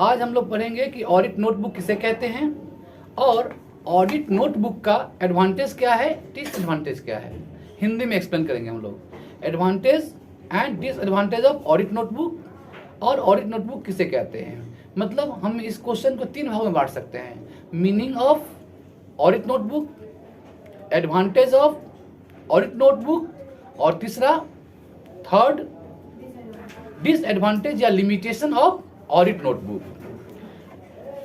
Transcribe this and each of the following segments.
आज हम लोग पढ़ेंगे कि ऑडिट नोटबुक किसे कहते हैं और ऑडिट नोटबुक का एडवांटेज क्या है, डिसएडवांटेज क्या है, हिंदी में एक्सप्लेन करेंगे हम लोग। Advantage and disadvantage of audit notebook और ऑडिट नोटबुक किसे कहते हैं। मतलब हम इस क्वेश्चन को 3 भागों में बांट सकते हैं, meaning of audit notebook, advantage of audit notebook और तीसरा थर्ड डिसएडवांटेज या लिमिटेशन ऑफ ऑडिट नोटबुक।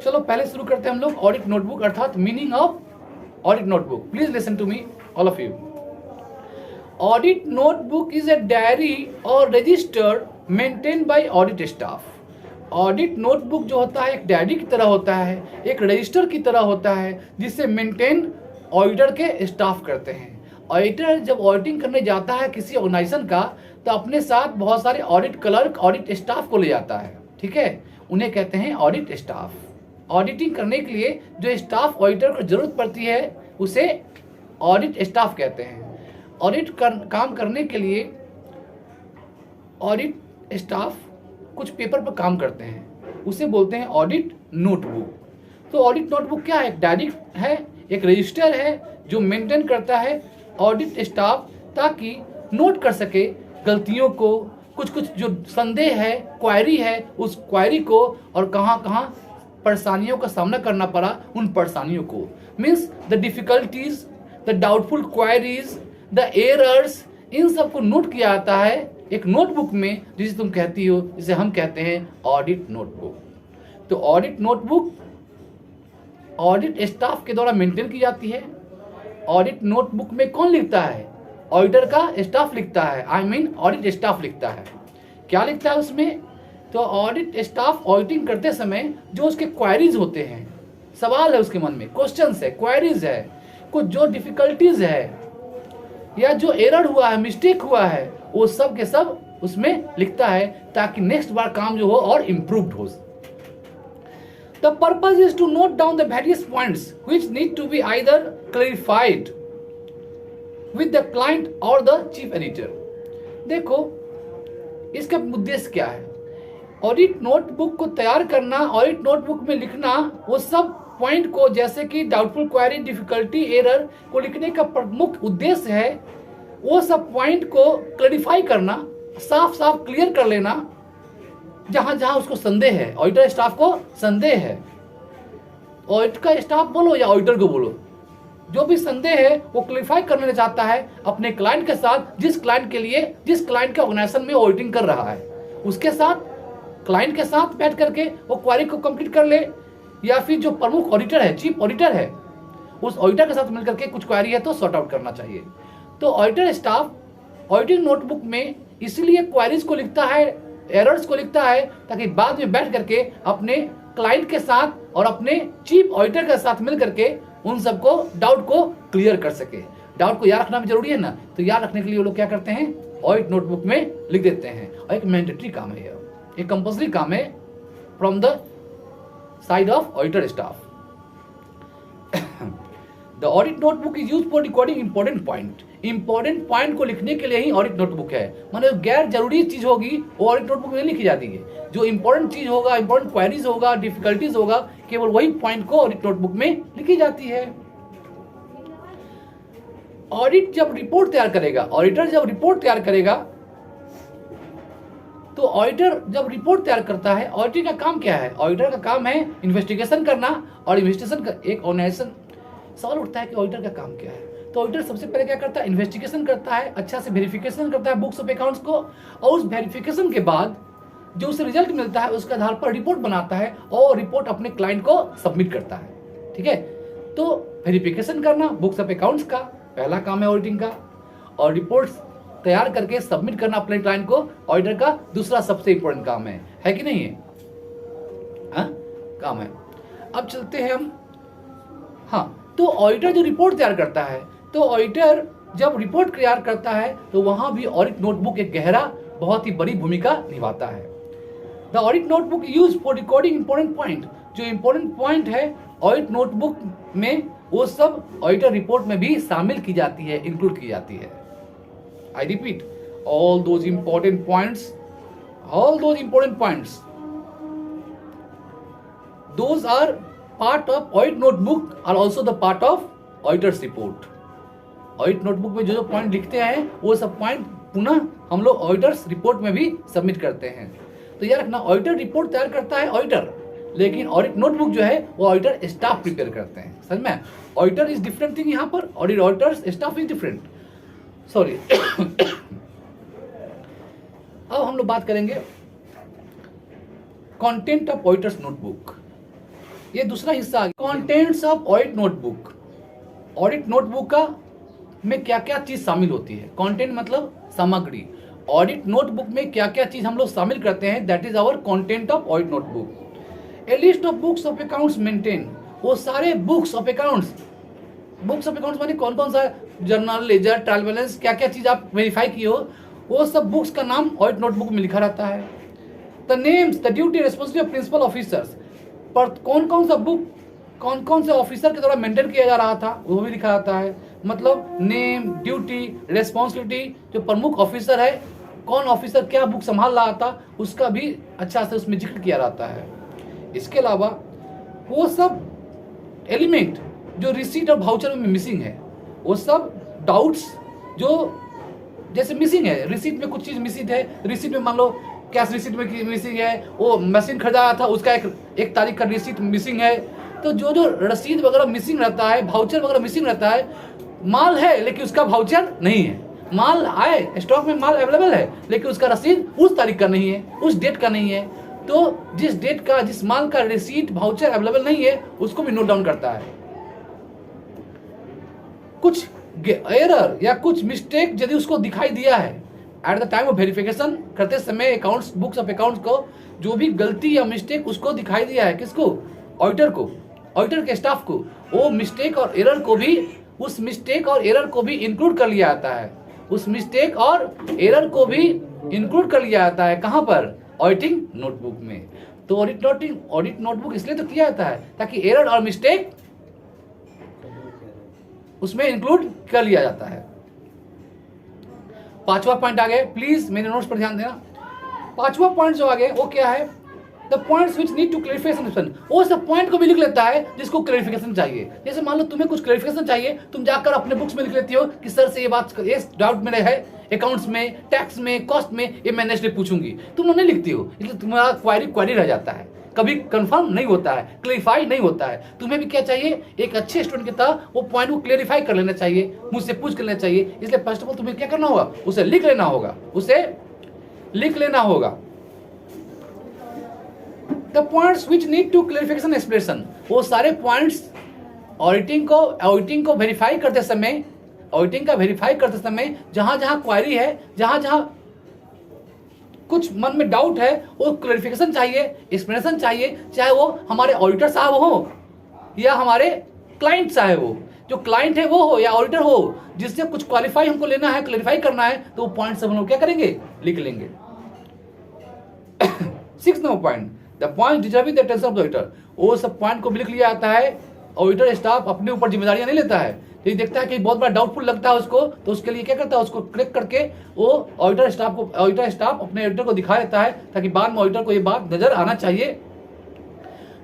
चलो पहले शुरू करते हैं हम लोग ऑडिट नोटबुक अर्थात meaning of audit notebook. Please listen to me all of you. Audit notebook is a diary और register maintain by audit staff. Audit notebook जो होता है एक डायरी की तरह होता है, एक रजिस्टर की तरह होता है जिसे मेंटेन ऑडिटर के स्टाफ करते हैं। ऑडिटर जब ऑडिटिंग करने जाता है किसी ऑर्गेनाइजेशन का तो अपने साथ बहुत सारे ऑडिट क्लर्क, ऑडिट स्टाफ को ले जाता है, ठीक है, उन्हें कहते हैं ऑडिट स्टाफ। ऑडिटिंग करने के लिए जो स्टाफ ऑडिटर को जरूरत पड़ती है उसे ऑडिट स्टाफ कहते हैं। ऑडिट काम करने के लिए ऑडिट स्टाफ कुछ पेपर पर काम करते हैं, उसे बोलते हैं ऑडिट नोटबुक। तो ऑडिट नोटबुक क्या है, एक डायरी है, एक रजिस्टर है जो मेंटेन करता है ऑडिट स्टाफ ताकि नोट कर सके गलतियों को, कुछ जो संदेह है, क्वायरी है, उस क्वायरी को और कहाँ कहाँ परेशानियों का सामना करना पड़ा उन परेशानियों को, means the difficulties, the doubtful queries, the errors, इन सब को नोट किया जाता है एक नोटबुक में जिसे तुम कहती हो, जिसे हम कहते हैं ऑडिट नोटबुक। तो ऑडिट नोटबुक ऑडिट स्टाफ के द्वारा मेंटेन की जाती है। ऑडिट नोटबुक में कौन लिखता है, ऑडिटर का स्टाफ लिखता है, आई मीन ऑडिट स्टाफ लिखता है। क्या लिखता है उसमें, तो ऑडिट स्टाफ ऑडिटिंग करते समय जो उसके क्वायरीज होते हैं, सवाल है उसके मन में, क्वेश्चंस है, क्वायरीज है, कुछ जो डिफिकल्टीज है या जो एरर हुआ है, मिस्टेक हुआ है, वो सब के सब उसमें लिखता है ताकि नेक्स्ट बार काम जो हो और इम्प्रूव्ड हो। The purpose is to note down the various points which need to be either clarified with the client or the chief editor। देखो इसका उद्देश्य क्या है, ऑडिट नोटबुक को तैयार करना, ऑडिट नोटबुक में लिखना वो सब पॉइंट को, जैसे कि डाउटफुल क्वेरी, डिफिकल्टी, एरर को लिखने का प्रमुख उद्देश्य है वो सब पॉइंट को क्लैरिफाई करना, साफ साफ क्लियर कर लेना जहां जहां उसको संदेह है, ऑडिटर स्टाफ को संदेह है, ऑडिट का स्टाफ बोलो या ऑडिटर को बोलो, जो भी संदेह है वो क्लैरिफाई करना चाहता है अपने क्लाइंट के साथ, जिस क्लाइंट के लिए, जिस क्लाइंट के ऑर्गेनाइजेशन में ऑडिटिंग कर रहा है उसके साथ, क्लाइंट के साथ बैठ करके वो क्वेरी को कंप्लीट कर ले, या फिर जो प्रमुख ऑडिटर है, चीफ ऑडिटर है, उस ऑडिटर के साथ मिलकर के कुछ क्वेरी है तो सॉर्ट आउट करना चाहिए। तो ऑडिटर स्टाफ ऑडिटिंग नोटबुक में इसलिए क्वेरीज को लिखता है, एरर्स को लिखता है ताकि बाद में बैठ करके अपने क्लाइंट के साथ और अपने चीफ ऑडिटर के साथ मिल करके उन सबको डाउट को क्लियर कर सके। डाउट को याद रखना भी जरूरी है ना, तो याद रखने के लिए वो लोग क्या करते हैं, ऑडिट नोटबुक में लिख देते हैं। और एक मैंडेटरी काम है, एक कंपल्सरी काम है from the side of auditor staff. The audit notebook is used for recording important point. Important point को लिखने के लिए ही ऑडिट नोटबुक है, माने गैर जरूरी चीज होगी वो ऑडिट नोटबुक में लिखी जाती है। जो इंपॉर्टेंट चीज होगा, इंपॉर्टेंट क्वेरीज होगा, डिफिकल्टीज होगा, केवल वही पॉइंट को ऑडिट नोटबुक में लिखी जाती है। ऑडिट जब रिपोर्ट तैयार करेगा, ऑडिटर जब रिपोर्ट तैयार करेगा, तो ऑडिटर जब रिपोर्ट तैयार करता है, ऑडिटर का काम क्या है, ऑडिटर का काम है इन्वेस्टिगेशन करना। और इन्वेस्टिगेशन का एक ऑर्गेनाइजेशन, सवाल उठता है कि ऑडिटर का काम क्या है, तो ऑडिटर सबसे पहले क्या करता है, इन्वेस्टिगेशन करता है, अच्छा से वेरिफिकेशन करता है बुक्स ऑफ अकाउंट्स को, और उस वेरिफिकेशन के बाद जो उसे रिजल्ट मिलता है उसके आधार पर रिपोर्ट बनाता है और रिपोर्ट अपने क्लाइंट को सबमिट करता है, ठीक है। तो वेरिफिकेशन करना बुक्स ऑफ अकाउंट्स का पहला काम है ऑडिटिंग का, और रिपोर्ट्स तैयार करके सबमिट करना अपने क्लाइंट को ऑडिटर का दूसरा सबसे इंपॉर्टेंट काम है कि नहीं है, काम है। अब चलते हैं हम, हाँ, तो ऑडिटर जो रिपोर्ट तैयार करता है, तो ऑडिटर जब रिपोर्ट तैयार करता है तो वहां भी ऑडिट नोटबुक एक गहरा, बहुत ही बड़ी भूमिका निभाता है। The audit notebook use for recording important point. जो इंपॉर्टेंट पॉइंट है ऑडिट नोटबुक में वो सब ऑडिटर रिपोर्ट में भी शामिल की जाती है, इंक्लूड की जाती है। I repeat, all those important points those are part of audit notebook are also the part of auditors report. Audit notebook में जो जो पॉइंट लिखते हैं वो सब पॉइंट पुनः हम लोग ऑडिटर्स रिपोर्ट में भी सबमिट करते हैं। तो यार रखना, ऑडिटर रिपोर्ट तैयार करता है ऑडिटर, लेकिन ऑडिट नोटबुक जो है वो ऑडिटर स्टाफ प्रिपेयर करते हैं। समझ में? ऑडिटर इज डिफरेंट थिंग, यहाँ पर auditors staff is different. Sorry. अब हम लोग बात करेंगे कंटेंट ऑफ ऑडिटर्स नोटबुक। ये दूसरा हिस्सा आ गया, contents of audit notebook. Audit notebook का में क्या क्या चीज शामिल होती है। कंटेंट मतलब सामग्री। ऑडिट नोटबुक में क्या क्या चीज हम लोग शामिल करते हैं, that is our content of audit notebook. A list of books of accounts maintain, वो सारे books of accounts, books of accounts माने कौन कौन सा जर्नल, लेजर, ट्रायल बैलेंस, क्या क्या चीज आप वेरीफाई किए हो, वो सब बुक्स का नाम ऑडिट नोटबुक में लिखा रहता है। The names, the duty, responsibility of principal officers, पर कौन कौन सा बुक कौन कौन से ऑफिसर के द्वारा मेंटेन किया जा रहा था वो भी लिखा रहता है। मतलब नेम, ड्यूटी, रेस्पॉन्सिबिलिटी, जो प्रमुख ऑफिसर है, कौन ऑफिसर क्या बुक संभाल रहा था, उसका भी अच्छा से उसमें जिक्र किया रहता है। इसके अलावा वो सब एलिमेंट जो रिसीट और वाउचर में मिसिंग है, वो सब डाउट्स जो जैसे मिसिंग है, रिसीट में कुछ चीज मिसिंग है, रिसीट में मान लो कैश रिसीट में मिसिंग है, वो मशीन खरीदा था उसका एक तारीख का रिसीट मिसिंग है, तो जो जो रसीद वगैरह मिसिंग रहता है, वाउचर वगैरह मिसिंग रहता है, माल है लेकिन उसका वाउचर नहीं है, माल आए स्टॉक में माल अवेलेबल है लेकिन उसका रसीद उस तारीख का नहीं है, उस डेट का नहीं है, तो जिस डेट का जिस माल का रिसीट वाउचर अवेलेबल नहीं है उसको भी नोट डाउन करता है। कुछ एरर या कुछ मिस्टेक यदि उसको दिखाई दिया है at the time of verification करते समय अकाउंट्स, बुक्स ऑफ अकाउंट्स को जो भी गलती या मिस्टेक उसको दिखाई दिया है, किसको? ऑडिटर को, ऑडिटर के स्टाफ को, वो मिस्टेक और एरर को भी, उस मिस्टेक और एरर को भी इंक्लूड कर लिया जाता है, उस मिस्टेक और एरर को भी इंक्लूड कर लिया जाता है। कहां पर? ऑडिटिंग नोटबुक में। तो ऑडिट नोटबुक इसलिए तो किया जाता है ताकि एरर और मिस्टेक उसमें इंक्लूड कर लिया जाता है। पांचवा पॉइंट आ गया, प्लीज मेरे नोट्स पर ध्यान देना। पांचवा पॉइंट जो आ गया वो क्या है? The points which need to clarification. वो सब पॉइंट को भी लिख लेता है जिसको क्लैरिफिकेशन चाहिए। जैसे मान लो तुम्हें कुछ क्लैरिफिकेशन चाहिए, तुम जाकर अपने बुक्स में लिख लेती हो कि सर से ये बात, ये डाउट मेरे है अकाउंट्स में, टैक्स में, कॉस्ट में, ये मैं नेक्स्ट डे पूछूंगी, तुम नहीं लिखती हो, इसलिए तुम्हारा क्वारी रह जाता है, कभी कंफर्म नहीं होता है, क्लैरिफाई नहीं होता है। तुम्हें भी क्या चाहिए? एक अच्छे स्टूडेंट की तरह वो पॉइंट को क्लैरिफाई कर लेना चाहिए, मुझसे पूछ कर लेना चाहिए। इसलिए फर्स्ट ऑफ ऑल तुम्हें क्या करना होगा? उसे लिख लेना होगा, उसे लिख लेना होगा। The points which need to clarification explanation, वो सारे पॉइंट्स ऑडिटिंग को वेरीफाई करते समय, ऑडिटिंग का वेरीफाई करते समय जहां जहां क्वारी है, जहां जहां कुछ मन में डाउट है, वो क्लैरिफिकेशन चाहिए, एक्सप्लेनेशन चाहिए, चाहे वो हमारे ऑडिटर साहब हो या हमारे क्लाइंट साहब हो, जो क्लाइंट है वो हो या ऑडिटर हो, जिससे कुछ क्वालिफाई हमको लेना है, क्लैरिफाई करना है, तो वो पॉइंट सब हम लोग क्या करेंगे? लिख लेंगे। 6 number point, the point deserving the attention of the auditor, वो सब पॉइंट को भी लिख लिया जाता है। ऑडिटर स्टाफ अपने ऊपर जिम्मेदारियां नहीं लेता है, तो देखता है कि बहुत बड़ा डाउटफुल लगता है उसको, तो उसके लिए क्या करता है? उसको क्लिक करके वो ऑडिटर स्टाफ अपने ऑडिटर को दिखा देता है, ताकि बाद में ऑडिटर को ये बात नजर आना चाहिए।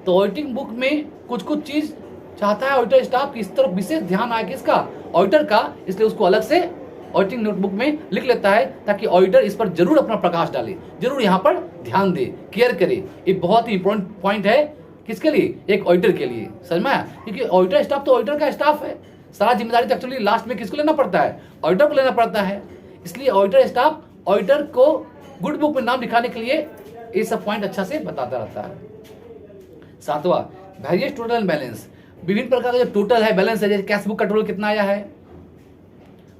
तो ऑडिटिंग बुक में कुछ कुछ चीज चाहता है ऑडिटर स्टाफ की इस तरफ विशेष ध्यान आए, किसका? ऑडिटर का, इसलिए उसको अलग से ऑडिटिंग नोटबुक में लिख लेता है, ताकि ऑडिटर इस पर जरूर अपना प्रकाश डाले, जरूर यहाँ पर ध्यान दे, केयर करे। ये बहुत ही इंपॉर्टेंट पॉइंट है, किसके लिए? एक ऑडिटर के लिए। समझ में आया? क्योंकि ऑडिटर स्टाफ तो ऑडिटर का स्टाफ है, सारा जिम्मेदारी तो एक्चुअली लास्ट में किसको लेना पड़ता है? ऑडिटर को लेना पड़ता है। इसलिए ऑडिटर स्टाफ ऑडिटर को गुड बुक में नाम दिखाने के लिए ये सब पॉइंट अच्छा से बताता रहता है। 7वां, वेरियस टोटल एंड बैलेंस, विभिन्न प्रकार का जो टोटल है, बैलेंस है, जैसे कैश बुक का टोटल कितना आया है,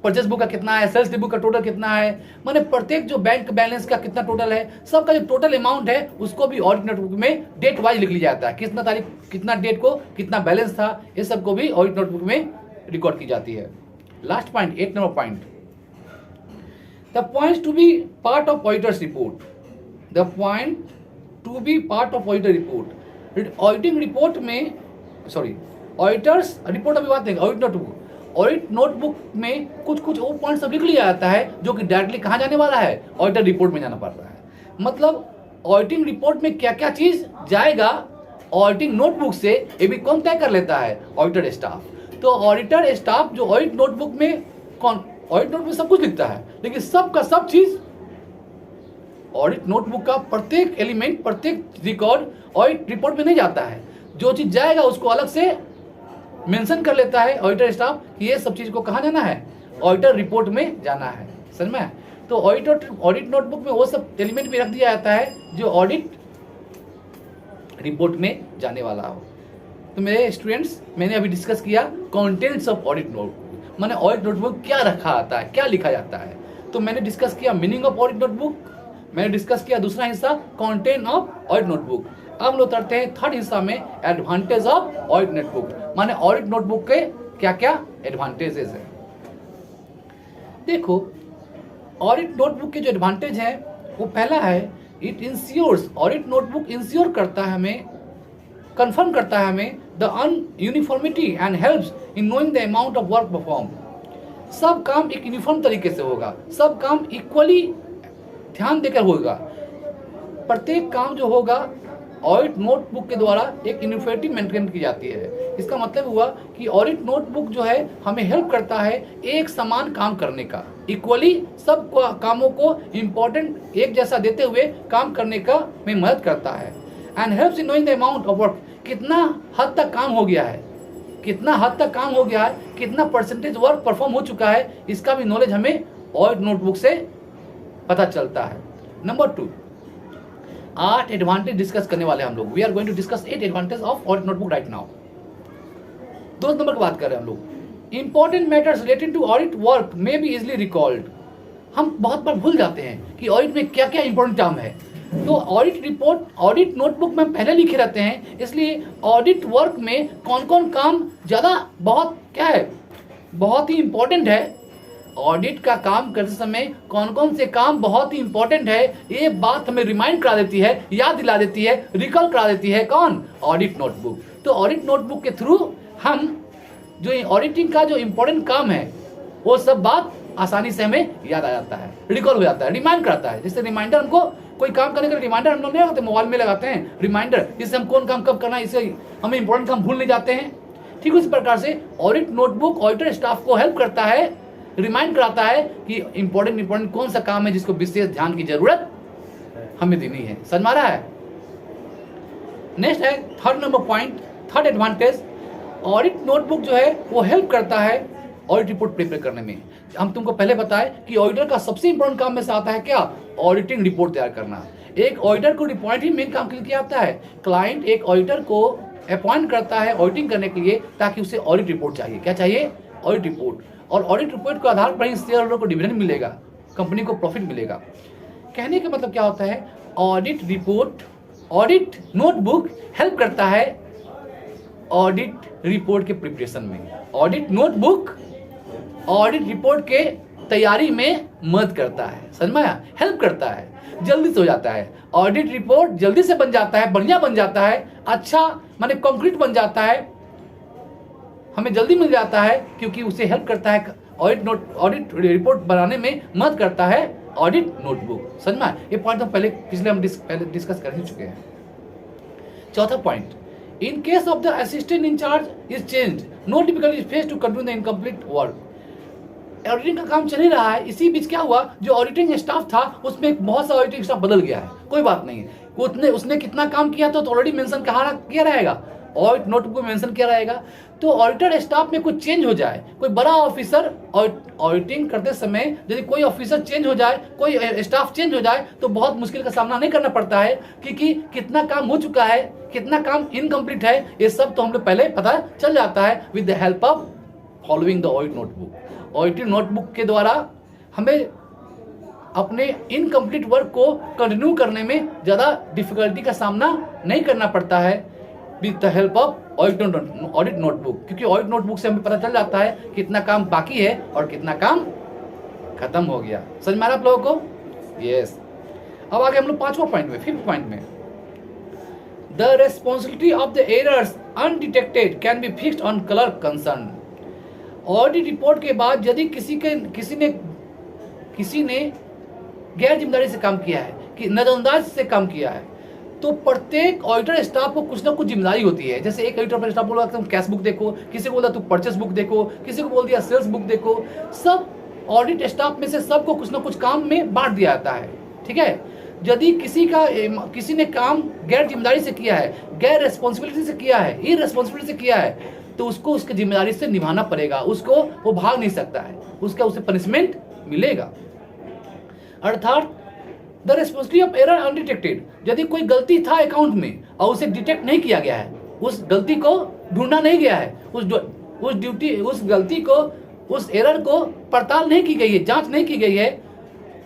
परचेस बुक का कितना है, सेल्स बुक का टोटल कितना है, माने प्रत्येक जो बैंक बैलेंस का कितना टोटल है, सबका जो टोटल अमाउंट है उसको भी ऑडिट नोटबुक में डेट वाइज लिख लिया जाता है। कितना तारीख, कितना डेट को कितना बैलेंस था, ये सब को भी ऑडिट नोटबुक में रिकॉर्ड की जाती है। Last point, 8 number point, the points to be part of auditors report, the point to be part of auditor report. Auditing report में, सॉरी ऑडिटर्स रिपोर्ट अभी बात नहीं, ऑडिट नोटबुक, ऑडिट नोटबुक में कुछ कुछ वो पॉइंट सब लिख लिया जाता है जो कि डायरेक्टली कहाँ जाने वाला है? ऑडिटर रिपोर्ट में जाना पड़ रहा है। मतलब ऑडिटिंग रिपोर्ट में क्या क्या चीज जाएगा ऑडिटिंग नोटबुक से ये भी कौन तय कर लेता है? Auditor staff. तो ऑडिटर स्टाफ जो ऑडिट नोटबुक में ऑडिट नोटबुक में सब कुछ लिखता है, लेकिन सब का सब चीज ऑडिट नोटबुक का प्रत्येक एलिमेंट, प्रत्येक रिकॉर्ड ऑडिट रिपोर्ट में नहीं जाता है। जो चीज जाएगा उसको अलग से मेंशन कर लेता है ऑडिटर स्टाफ कि ये सब चीज को कहाँ जाना है? ऑडिटर रिपोर्ट में जाना है। समझ में? तो ऑडिट नोटबुक में वो सब एलिमेंट भी रख दिया जाता है जो ऑडिट रिपोर्ट में जाने वाला हो। तो मेरे स्टूडेंट्स, मैंने अभी डिस्कस किया कंटेंट्स ऑफ ऑडिट नोटबुक, माने ऑडिट नोटबुक क्या रखा आता है, क्या लिखा जाता है। तो मैंने डिस्कस किया मीनिंग ऑफ ऑडिट नोटबुक, मैंने डिस्कस किया दूसरा हिस्सा कंटेंट ऑफ ऑडिट नोटबुक। अब हम लोग उतरते हैं थर्ड हिस्सा में, एडवांटेज ऑफ ऑडिट नोटबुक, माने ऑडिट नोटबुक के क्या क्या एडवांटेजेस है। देखो, ऑडिट नोटबुक के जो एडवांटेज है वो पहला है, it ensures, audit notebook ensure करता है हमें, कंफर्म करता है हमें the ununiformity and helps in knowing the amount of work perform. सब काम एक यूनिफॉर्म तरीके से होगा, सब काम इक्वली ध्यान देकर होगा। प्रत्येक काम जो होगा ऑडिट नोटबुक के द्वारा एक यूनिफॉर्मिटी मेंटेन की जाती है। इसका मतलब हुआ कि ऑडिट नोटबुक जो है हमें हेल्प करता है एक समान काम करने का, इक्वली सब कामों को इम्पोर्टेंट एक जैसा देते हुए काम करने का में मदद करता है। And helps in knowing the amount of work, कितना हद तक काम हो गया है, कितना हद तक काम हो गया है, कितना परसेंटेज वर्क परफॉर्म हो चुका है, इसका भी नॉलेज हमें ऑडिट नोटबुक से पता चलता है। नंबर 2, 8 एडवांटेज डिस्कस करने वाले हम लोग। We are going to discuss 8 advantage of audit notebook right now. 2 number की बात कर रहे हैं हम लोग। Important matters related to audit work में बी इजिली रिकॉल्ड। हम बहुत बार भूल जाते हैं कि ऑडिट में क्या क्या इंपॉर्टेंट काम है। तो ऑडिट रिपोर्ट, ऑडिट नोटबुक में पहले लिखे रहते हैं, इसलिए ऑडिट वर्क में कौन कौन काम ज़्यादा बहुत क्या है, बहुत ही इंपॉर्टेंट है। ऑडिट का काम करते समय कौन कौन से काम बहुत ही इंपॉर्टेंट है, ये बात हमें रिमाइंड करा देती है, याद दिला देती है, रिकॉल करा देती है कौन? Audit notebook. तो ऑडिट नोटबुक के थ्रू हम जो ऑडिटिंग का जो इंपॉर्टेंट काम है वो सब बात आसानी से हमें याद आ जाता है, रिकॉल हो जाता है, रिमाइंड कराता है। जैसे रिमाइंडर, हमको कोई काम करने का रिमाइंडर हम लोग नहीं लगाते, मोबाइल में लगाते हैं रिमाइंडर, जिससे हम कौन काम कब करना है, इससे हमें इंपॉर्टेंट काम भूल नहीं जाते हैं। ठीक उसी प्रकार से ऑडिट नोटबुक ऑडिटर स्टाफ को हेल्प करता है, रिमाइंड कराता है कि इंपॉर्टेंट कौन सा काम है जिसको विशेष ध्यान की जरूरत हमें देनी है। समझ में आ रहा है? नेक्स्ट है third number point, third advantage, audit notebook जो है वो हेल्प करता है ऑडिट रिपोर्ट प्रिपेयर करने में। हम तुमको पहले बताए कि ऑडिटर का सबसे इंपॉर्टेंट काम में से आता है क्या? ऑडिटिंग रिपोर्ट तैयार करना। एक ऑडिटर को अपॉइंट ही मेन काम के लिए किया जाता है। क्लाइंट एक ऑडिटर को अपॉइंट करता है ऑडिटिंग करने के लिए, ताकि उसे ऑडिट रिपोर्ट चाहिए। क्या चाहिए? Audit report. और ऑडिट रिपोर्ट के आधार पर ही शेयर होल्डर को डिविडेंड मिलेगा, कंपनी को प्रॉफिट मिलेगा। कहने का मतलब क्या होता है? Audit report, audit notebook help करता है ऑडिट रिपोर्ट के प्रिपरेशन में। ऑडिट नोटबुक ऑडिट रिपोर्ट के तैयारी में मदद करता है। समझ में आया? हेल्प करता है, जल्दी से हो जाता है। ऑडिट रिपोर्ट जल्दी से बन जाता है, बढ़िया बन जाता है, अच्छा माने कंक्रीट बन जाता है, हमें जल्दी मिल जाता है, क्योंकि उसे हेल्प करता है ऑडिट रिपोर्ट बनाने में मदद करता है ऑडिट नोटबुक। समझ में? ये पॉइंट हम पहले डिस्कस कर ही चुके हैं। चौथा point, in case of the assistant incharge is change, no difficulty face to continue the incomplete work. Auditing का काम चल ही रहा है, इसी बीच क्या हुआ, जो ऑडिटिंग स्टाफ था उसमें बहुत सा ऑडिटिंग स्टाफ बदल गया है, कोई बात नहीं है, उसने कितना काम किया तो ऑलरेडी मेंशन कहाँ किया रहेगा, ऑडिट नोटबुक में मेंशन किया रहेगा। तो ऑडिटर स्टाफ में कुछ चेंज हो जाए, कोई बड़ा ऑफिसर ऑडिटिंग करते समय यदि कोई ऑफिसर चेंज हो जाए, कोई स्टाफ चेंज हो जाए, तो बहुत मुश्किल का सामना नहीं करना पड़ता है, क्योंकि कितना काम हो चुका है, कितना काम इनकम्प्लीट है, ये सब तो हम लोग पहले पता चल जाता है with the help of following the audit notebook. Auditing notebook के द्वारा हमें अपने इनकम्प्लीट वर्क को कंटिन्यू करने में ज़्यादा डिफिकल्टी का सामना नहीं करना पड़ता है with the help of audit notebook, क्योंकि ऑडिट नोटबुक से हमें पता चल जाता है कितना काम बाकी है और कितना काम खत्म हो गया। समझ में आ रहा आप लोगों को? यस। अब आगे हम लोग पांचवा पॉइंट में, फिफ्थ पॉइंट में, the responsibility of the errors undetected can be fixed on clerk concern. Audit report के बाद यदि किसी ने गैर जिम्मेदारी से काम किया है, कि नजरअंदाज से काम किया है, तो प्रत्येक ऑडिटर स्टाफ को कुछ ना कुछ जिम्मेदारी होती है। जैसे एक ऑडिटर स्टाफ बोला तुम कैश बुक देखो, किसी को बोला तुम परचेस बुक देखो, किसी को बोल दिया सेल्स बुक देखो। सब ऑडिट स्टाफ में से सबको कुछ ना कुछ काम में बांट दिया जाता है, ठीक है। यदि किसी ने काम गैर जिम्मेदारी से किया है, गैर रेस्पॉन्सिबिलिटी से किया है, इररेस्पॉन्सिबिलिटी से किया है, तो उसको उसकी जिम्मेदारी से निभाना पड़ेगा, उसको वो भाग नहीं सकता है, उसे पनिशमेंट मिलेगा। अर्थात the responsibility of error undetected, यदि कोई गलती था अकाउंट में और उसे डिटेक्ट नहीं किया गया है, उस गलती को ढूंढा नहीं गया है, उस गलती को, उस एरर को पड़ताल नहीं की गई है, जांच नहीं की गई है,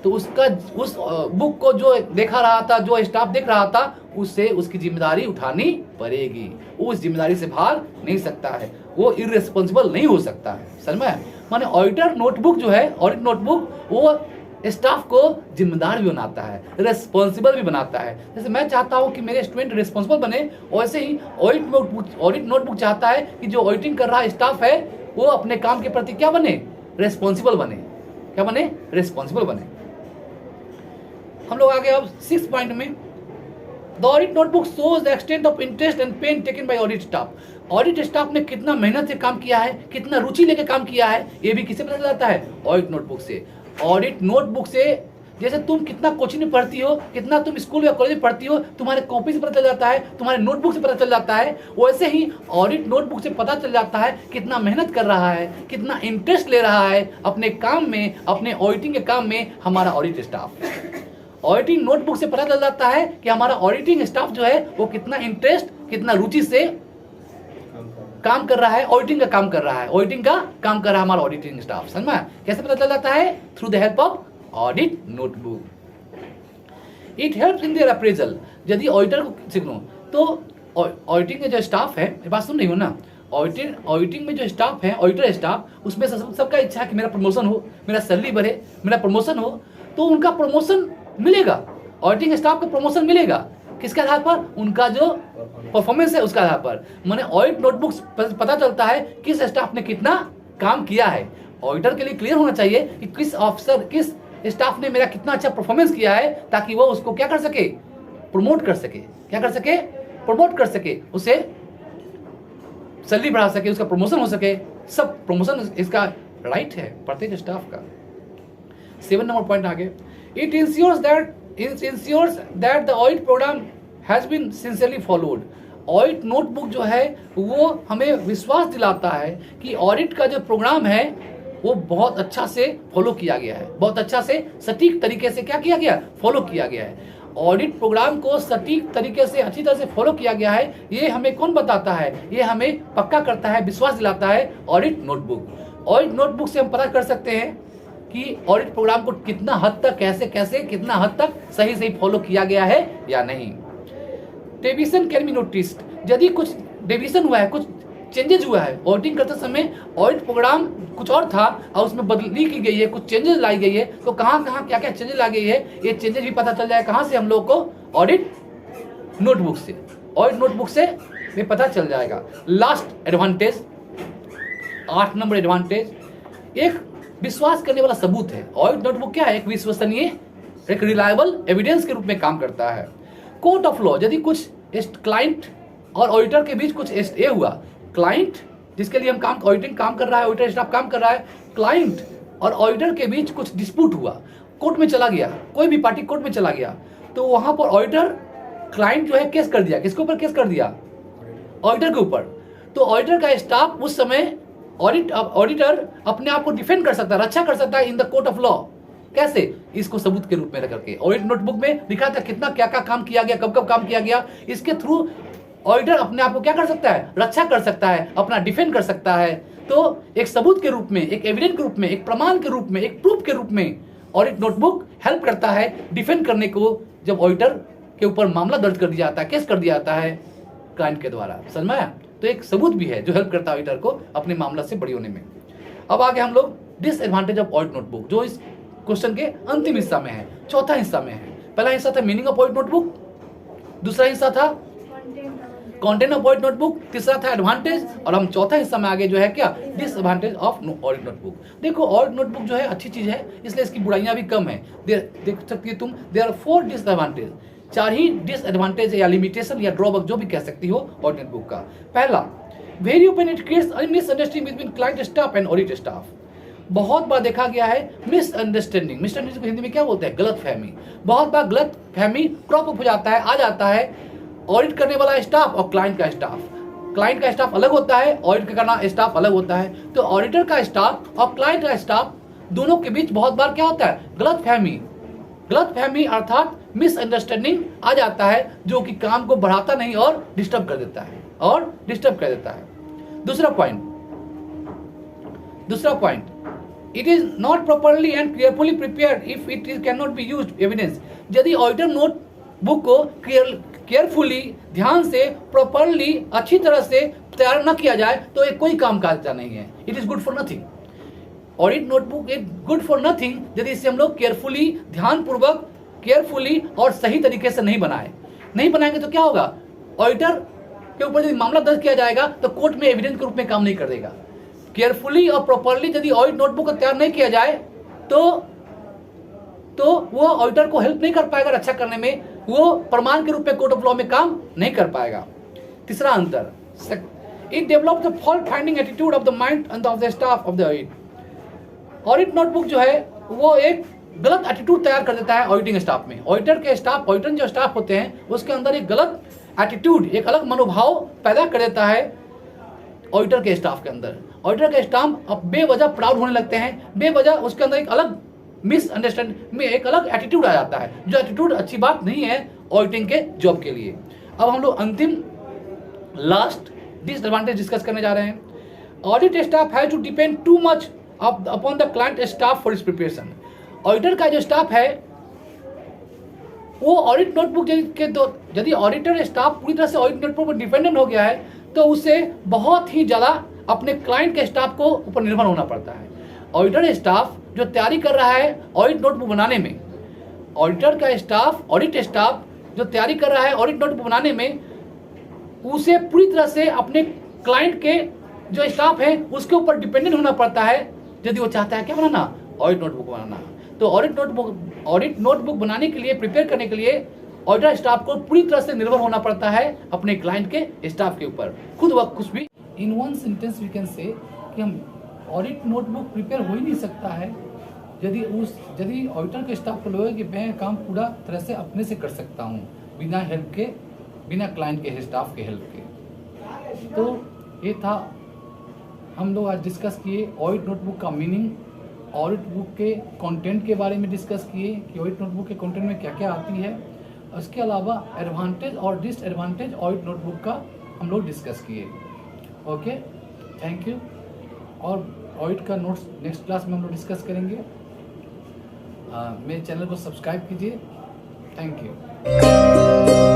तो उस बुक को जो देखा रहा था, जो स्टाफ देख रहा था, उससे उसकी जिम्मेदारी उठानी पड़ेगी। उस जिम्मेदारी से भाग नहीं सकता है, वो इररिस्पॉन्सिबल नहीं हो सकता है। समझ में? माने ऑडिटर नोटबुक जो है, ऑडिट नोटबुक, वो स्टाफ को जिम्मेदार भी बनाता है, रेस्पॉन्सिबल भी बनाता है। जैसे मैं चाहता हूं कि मेरे स्टूडेंट रेस्पॉन्सिबल बने, वैसे ही ऑडिट नोटबुक चाहता है कि जो ऑडिटिंग कर रहा स्टाफ है वो अपने काम के प्रति क्या बने, रेस्पॉन्सिबल बने। क्या बने? रेस्पॉन्सिबल बने। हम लोग आगे अब 6 पॉइंट में, the audit notebook shows the extent of interest and pain taken by audit staff. Audit staff ने कितना मेहनत से काम किया है, कितना रुचि लेके काम किया है, ये भी किससे पता चल जाता है? ऑडिट नोटबुक से। ऑडिट नोटबुक से, जैसे तुम कितना कोचिंग में पढ़ती हो, कितना तुम स्कूल या कॉलेज में पढ़ती हो, तुम्हारे कॉपी से पता चल जाता है, तुम्हारे नोटबुक से पता चल जाता है, वैसे ही ऑडिट नोटबुक से पता चल जाता है कितना मेहनत कर रहा है, कितना इंटरेस्ट ले रहा है अपने काम में, अपने ऑडिटिंग के काम में हमारा ऑडिट स्टाफ। ऑडिटिंग नोटबुक से पता चल जाता है कि हमारा ऑडिटिंग स्टाफ जो है वो कितना इंटरेस्ट, कितना रुचि से काम कर रहा है, ऑडिटिंग का काम कर रहा है, ऑडिटिंग का काम कर रहा है हमारा ऑडिटिंग स्टाफ। समझ में? कैसे पता चल जाता है? Through the help of audit notebook. It helps in their appraisal. यदि ऑडिटर को सीखो तो ऑडिटिंग में जो स्टाफ है, बात सुन रही हो ना, ऑडिटिंग में जो स्टाफ है, ऑडिटर स्टाफ, उसमें सबका इच्छा है कि मेरा प्रमोशन हो, मेरा सैलरी बढ़े, मेरा प्रमोशन हो, तो उनका प्रमोशन मिलेगा, ऑडिटिंग स्टाफ को प्रमोशन मिलेगा। किसके आधार पर? उनका जो परफॉर्मेंस है उसके आधार पर। माने ऑडिट नोटबुक पता चलता है किस स्टाफ ने कितना काम किया है। ऑडिटर के लिए क्लियर होना चाहिए कि किस ऑफिसर, किस स्टाफ ने मेरा कितना अच्छा परफॉर्मेंस किया है, ताकि वो उसको क्या कर सके, प्रमोट कर सके। क्या कर सके? प्रमोट कर सके, उसे सैलरी बढ़ा सके, उसका प्रमोशन हो सके। सब प्रमोशन इसका राइट है प्रत्येक स्टाफ का। 7 नंबर पॉइंट आगे, it ensures that the audit program has been sincerely followed। Audit notebook जो है वो हमें विश्वास दिलाता है कि ऑडिट का जो प्रोग्राम है वो बहुत अच्छा से फॉलो किया गया है, बहुत अच्छा से सटीक तरीके से क्या किया गया, फॉलो किया गया है। ऑडिट प्रोग्राम को सटीक तरीके से, अच्छी तरह से फॉलो किया गया है, ये हमें कौन बताता है? ये हमें पक्का करता है, विश्वास दिलाता है ऑडिट नोटबुक। ऑडिट नोटबुक से हम पता कर सकते हैं कि ऑडिट प्रोग्राम को कितना हद तक, कैसे कितना हद तक सही फॉलो किया गया है या नहीं। Deviation can be noticed. यदि कुछ डेविएशन हुआ है, कुछ चेंजेस हुआ है, ऑडिटिंग करते समय ऑडिट प्रोग्राम कुछ और था और उसमें बदली की गई है, कुछ चेंजेस लाई गई है, तो कहाँ क्या चेंजेस लाई गई है, ये चेंजेस भी पता चल जाए कहाँ से हम लोग को? ऑडिट नोटबुक से। ऑडिट नोटबुक से ये पता चल जाएगा। लास्ट एडवांटेज, 8 नंबर एडवांटेज, एक विश्वास करने वाला सबूत है। ऑडिट नोटबुक क्या है? एक विश्वसनीय, एक रिलायबल एविडेंस के रूप में काम करता है। कोर्ट ऑफ लॉ, यदि कुछ क्लाइंट और ऑडिटर के बीच कुछ ये हुआ, क्लाइंट जिसके लिए हम काम, ऑडिटिंग काम कर रहा है, ऑडिटर स्टाफ काम कर रहा है, क्लाइंट और ऑडिटर के बीच कुछ डिस्प्यूट हुआ, कोर्ट में चला गया, कोई भी पार्टी कोर्ट में चला गया, तो वहां पर ऑडिटर, क्लाइंट जो है केस कर दिया, किसके ऊपर केस कर दिया? ऑडिटर के ऊपर। तो ऑडिटर का स्टाफ उस समय, ऑडिटर अपने आप को डिफेंड कर सकता है, रक्षा कर सकता है in the court of law. कैसे? इसको सबूत के रूप में रख करके। ऑडिट नोटबुक में लिखा था कितना क्या काम किया गया, कब काम किया गया, इसके थ्रू ऑडिटर अपने आप को क्या कर सकता है? रक्षा कर सकता है, अपना डिफेंड कर सकता है। तो एक सबूत के रूप में, एक एविडेंस के रूप में, एक प्रमाण के रूप में, एक प्रूफ के रूप में ऑडिट नोटबुक हेल्प करता है डिफेंड करने को, जब ऑडिटर के ऊपर मामला दर्ज कर दिया जाता है, केस कर दिया जाता है क्लाइंट के द्वारा। समझ में आया? तो एक सबूत भी है जो हेल्प करता है ऑडिटर को अपने मामला से बड़ी होने में। अब आगे हम लोग डिसएडवांटेज ऑफ ऑडिट नोटबुक, जो इस क्वेश्चन के अंतिम हिस्सा में है, चौथा हिस्सा में है। पहला हिस्सा था मीनिंग ऑफ ऑडिट नोटबुक, दूसरा हिस्सा था कंटेंट ऑफ ऑडिट नोटबुक, तीसरा था एडवांटेज, और हम चौथा हिस्सा में आगे जो है क्या, डिसएडवांटेज ऑफ ऑडिट नोटबुक। देखो ऑडिट नोटबुक जो है अच्छी चीज है, इसलिए इसकी बुराइयां भी कम है। देख सकती है तुम, देयर आर 4 डिसएडवांटेज। चार ही डिसएडवांटेज या लिमिटेशन या ड्रॉबैक जो भी कह सकती हो ऑडिट नोटबुक का। पहला, very open it creates misunderstanding between client staff and audit staff. बहुत बार देखा गया है मिसअंडरस्टैंडिंग, मिसअंडरस्टैंडिंग को हिंदी में क्या बोलते हैं, गलत फहमी। बहुत बार गलत फहमी क्रॉप अप हो जाता है, आ जाता है ऑडिट करने वाला स्टाफ और क्लाइंट का स्टाफ। क्लाइंट का स्टाफ अलग होता है, ऑडिट करना स्टाफ अलग होता है। तो ऑडिटर का स्टाफ और क्लाइंट का स्टाफ दोनों के बीच बहुत बार क्या होता है, गलत फहमी अर्थात मिसअंडरस्टैंडिंग आ जाता है, जो कि काम को बढ़ाता नहीं और डिस्टर्ब कर देता है। दूसरा point, it is not properly and carefully prepared if it is can not be used evidence. यदि ऑडिटर नोटबुक को केयरफुली, ध्यान से, प्रॉपरली, अच्छी तरह से तैयार न किया जाए तो ये कोई काम का नहीं है। It is good for nothing. Audit notebook is good for nothing यदि इसे हम लोग केयरफुली, ध्यानपूर्वक, केयरफुली और सही तरीके से नहीं बनाएंगे तो क्या होगा, ऑडिटर के ऊपर यदि मामला दर्ज किया जाएगा तो कोर्ट में एविडेंस के रूप में काम नहीं कर देगा। केयरफुली और प्रॉपरली यदि ऑडिट नोटबुक को तैयार नहीं किया जाए तो वो ऑडिटर को हेल्प नहीं कर पाएगा रक्षा करने में, वो प्रमाण के रूप में कोर्ट ऑफ लॉ में काम नहीं कर पाएगा। तीसरा अंतर, it develop the fault finding attitude of the mind end of the staff of the audit. Audit notebook जो है वो एक गलत एटीट्यूड तैयार कर देता है ऑडिटिंग स्टाफ में। ऑडिटर जो स्टाफ होते हैं उसके अंदर एक गलत एटीट्यूड, एक अलग मनोभाव पैदा कर देता है ऑडिटर के स्टाफ के अंदर। ऑडिटर के स्टाफ अब बेवजह प्राउड होने लगते हैं, बेवजह उसके अंदर एक अलग मिसअंडरस्टैंडिंग में एक अलग एटीट्यूड आ जाता है, जो एटीट्यूड अच्छी बात नहीं है ऑडिटिंग के जॉब के लिए। अब हम लोग अंतिम लास्ट डिसएडवांटेज डिस्कस करने जा रहे हैं। Audit staff has to depend too much upon the client staff for its preparation. Auditor का जो स्टाफ है वो ऑडिट नोटबुक यदि ऑडिटर स्टाफ पूरी तरह से ऑडिट नोटबुक पर डिपेंडेंट हो गया है तो उसे बहुत ही ज़्यादा अपने क्लाइंट के स्टाफ को ऊपर निर्भर होना पड़ता है। ऑडिटर स्टाफ जो तैयारी कर रहा है ऑडिट नोटबुक बनाने में, ऑडिट स्टाफ जो तैयारी कर रहा है ऑडिट नोटबुक बनाने में, उसे पूरी तरह से अपने क्लाइंट के जो स्टाफ है उसके ऊपर डिपेंडेंट होना पड़ता है यदि वो चाहता है क्या बनाना, ऑडिट नोटबुक बनाना। तो ऑडिट नोटबुक बनाने के लिए, प्रिपेयर करने के लिए ऑडिटर स्टाफ को पूरी तरह से निर्भर होना पड़ता है अपने क्लाइंट के स्टाफ के ऊपर, खुद व कुछ भी। In one sentence we can say कि हम ऑडिट नोटबुक प्रिपेयर हो ही नहीं सकता है यदि ऑडिटर के स्टाफ को लगे कि मैं काम पूरा तरह से अपने से कर सकता हूँ बिना हेल्प के, बिना क्लाइंट के स्टाफ के हेल्प के। तो ये था, हम लोग आज डिस्कस किए ऑडिट नोटबुक का मीनिंग, ऑडिट बुक के कंटेंट के बारे में डिस्कस किए कि ऑडिट नोटबुक के कंटेंट में क्या क्या आती है। उसके अलावा एडवांटेज और डिसएडवांटेज ऑडिट नोटबुक का हम लोग डिस्कस किए। Okay, thank you. और ऑडिट का नोट्स नेक्स्ट क्लास में हम लोग डिस्कस करेंगे। मेरे चैनल को सब्सक्राइब कीजिए। Thank you.